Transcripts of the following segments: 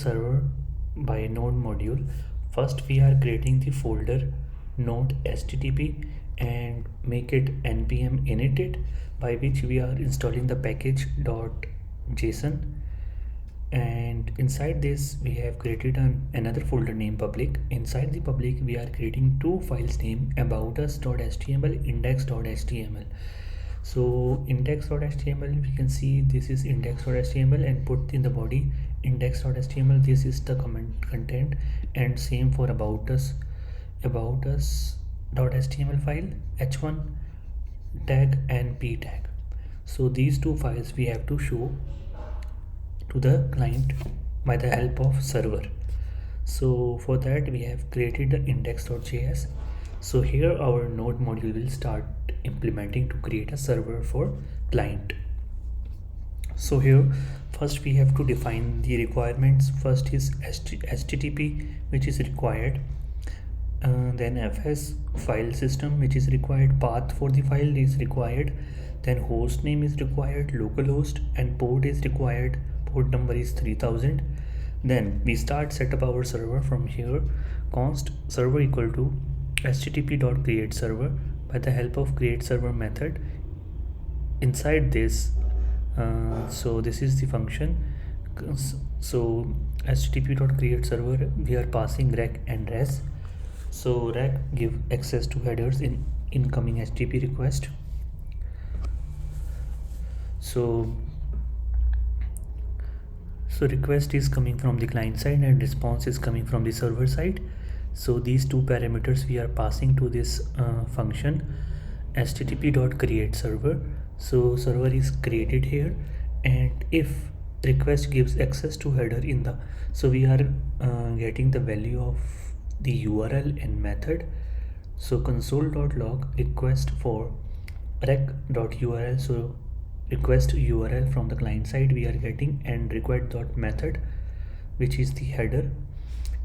server by node module. First we are creating the folder node http and make it npm init, by which we are installing the package .json, and inside this we have created another folder named public. Inside the public we are creating two files named about us.html, index.html. So index.html, we can see this is index.html and put in the body index.html. This is the content, and same for about us.html file, h1 tag and p tag. So these two files we have to show to the client by the help of server. So for that we have created the index.js. So here our node module will start implementing to create a server for client. So here first we have to define the requirements. First is http, which is required, then fs file system, which is required, path for the file is required, then host name is required, localhost, and port is required, port number is 3000. Then we start set up our server from here. Const server equal to http.create server by the help of create server method. Inside this, so this is the function. So http.create server, we are passing rec and res. So rec give access to headers in incoming http request. So request is coming from the client side and response is coming from the server side. So these two parameters we are passing to this function http.create server. So server is created here, and if request gives access to header in the, so we are getting the value of the URL and method. So console.log request for rec.url. So request URL from the client side we are getting, and request.method, which is the header.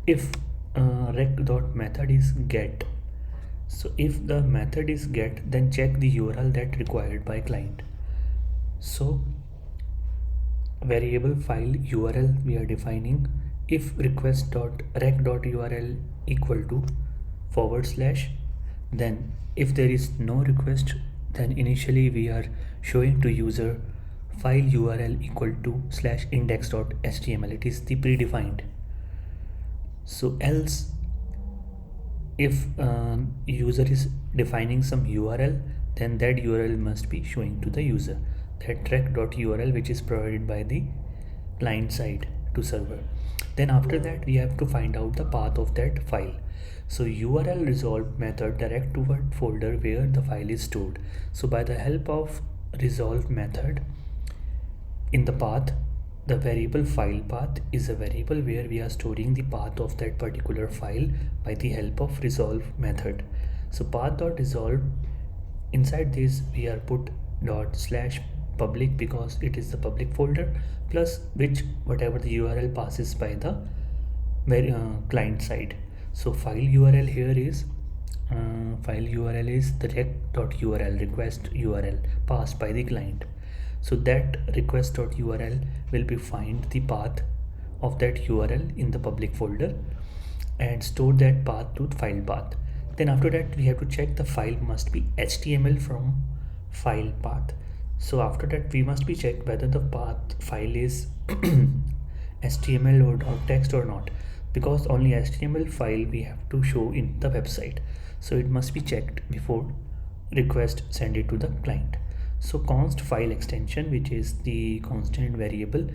If rec.method is get, so if the method is get, then check the URL that required by client. So variable file URL we are defining. If request.rec.url equal to /, then if there is no request, then initially we are showing to user file URL equal to /index.html. It is the predefined. So else, if user is defining some URL, then that URL must be showing to the user, that rec.url, which is provided by the client side to server. Then after that we have to find out the path of that file. So URL resolve method direct to what folder where the file is stored. So by the help of resolve method, in the path, the variable file path is a variable where we are storing the path of that particular file by the help of resolve method. So path.resolve, inside this we are put /public because it is the public folder, plus which whatever the URL passes by the client side. So file URL here is the rec.url, request URL passed by the client. So that request.url will be find the path of that URL in the public folder and store that path to file path. Then after that we have to check the file must be HTML from file path. So after that we must be checked whether the path file is HTML or text or not, because only HTML file we have to show in the website. So it must be checked before request send it to the client. So const file extension, which is the constant variable,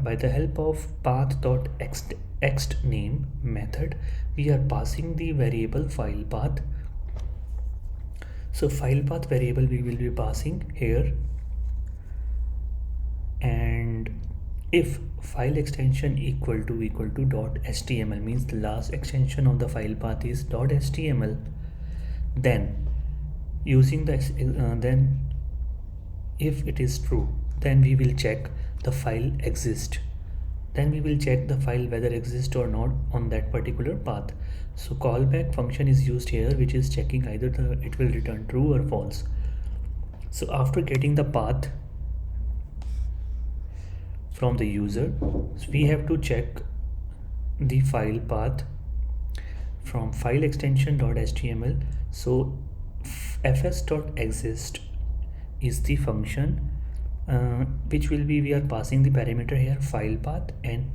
by the help of path.extName method we are passing the variable file path. So file path variable we will be passing here, and if file extension equal to .html means the last extension of the file path is .html, then using the then if it is true, then we will check the file exists. Then we will check the file whether exists or not on that particular path. So callback function is used here, which is checking either it will return true or false. So after getting the path from the user, we have to check the file path from file extension.html. So fs.exist is the function which will be, we are passing the parameter here file path and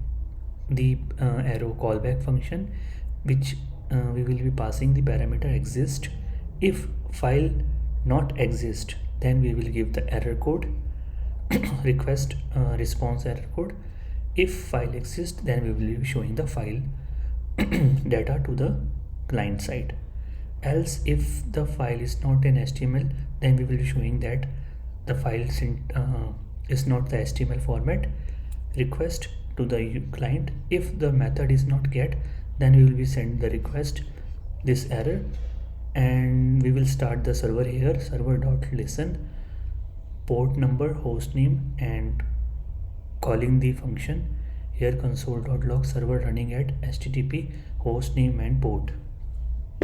the arrow callback function, which we will be passing the parameter exist. If file not exist, then we will give the error code request response error code. If file exists, then we will be showing the file data to the client side. Else if the file is not in HTML, then we will be showing that the file is not the HTML format, request to the client. If the method is not get, then we will be send the request this error, and we will start the server here, server.listen, port number, host name, and calling the function here console.log server running at http host name and port.